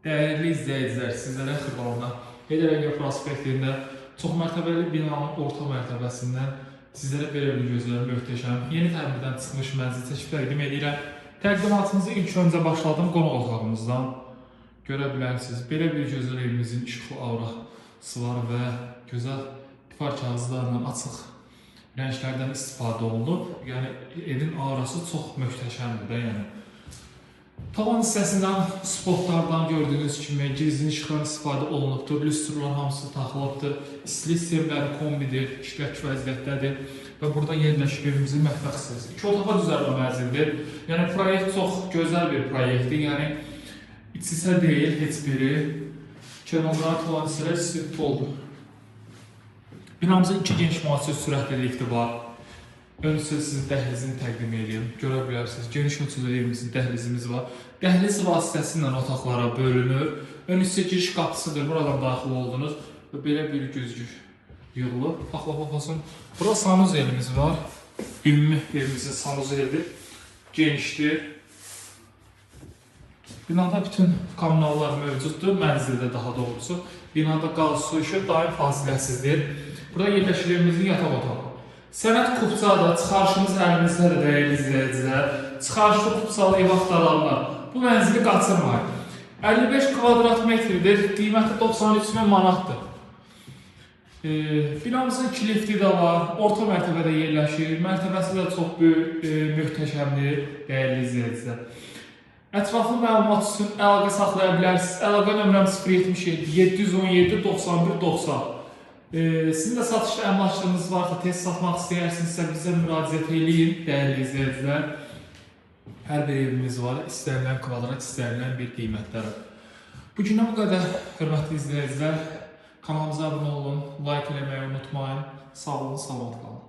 Dəyərli izləyicilər, sizlərə xibarına Heydər prospektində çox mərtəbəli binanın orta mərtəbəsindən sizlərə belə bir gözəl, möhtəşəm, yeni təmirdən çıxmış mənzil çəkib təqdim edirəm. Təqdimatımızı ilk öncə başladım qonaq otağımızdan. Görə bilərsiniz, belə bir gözəl evimizin işıqlı aurası var və gözəl tifar kağızlarla açıq rənglərdən istifadə olunub. Yəni evin aurası çox möhtəşəmdir də, yəni. Tavan hissəsindən spotlardan gördüyünüz kimi gizli işıqdan istifadə olunubdur. Lüstrlar hamısı taxılıbdır. İstilik sistemləri kombidir, işlək vəziyyətdədir. Və burada yerləşik evimizin mətbəx hissəsi. 2 otağa düzəlmə mənzildir. Yəni proyekt çox gözəl bir proyektdir. Yəni içi deyil heç biri. Kənarlara olan hissələr istif oldu. Binamızın 2 geniş müasir sürətli lifti var. Ön sizin dəhlizini təqdim edirəm. Görə bilərsiniz, geniş ölçüdə evimizin dəhlizimiz var. Dəhliz vasitəsilə otaqlara bölünür. Ön hissə giriş qapısıdır. Buradan daxil oldunuz və belə bir güzgü yığılıb. Baxın, burada sanuzelimiz var. Ümumi evimizin sanuzelidir. Genişdir. Binada bütün kommunallar mövcuddur. Mənzildə daha doğrusu. Binada qaz, su, işıq daim fasiləsizdir. Burada yerləşir evimizin yataq otağı. Sənət kupçada çıxarışımız əlimizdədir dəyərli izləyicilər. Çıxarışlı kupçalı ev axtaranlar. Bu mənzili qaçırmayın. 55 kvadrat metrdir, qiyməti 93.000 manatdır. Binamızın 2 lifti də var, orta mərtəbədə yerləşir. Mərtəbəsi də çox böyük, möhtəşəmdir dəyərli izləyicilər. Ətraflı məlumat üçün əlaqə saxlaya bilərsiniz. Əlaqə nömrəm 077 717 91 90. Sizin də satışda əmlaklarınız varsa, tez satmaq istəyərsinizsə bizə müraciət eləyin, dəyərli izləyicilər. Hər bir evimiz var, istənilən kvadrat, istənilən bir qiymətlərə. Bugünə bu qədər, hörmətli izləyicilər. Kanalımıza abunə olun, like eləməyi unutmayın. Sağ olun, salamat qalın.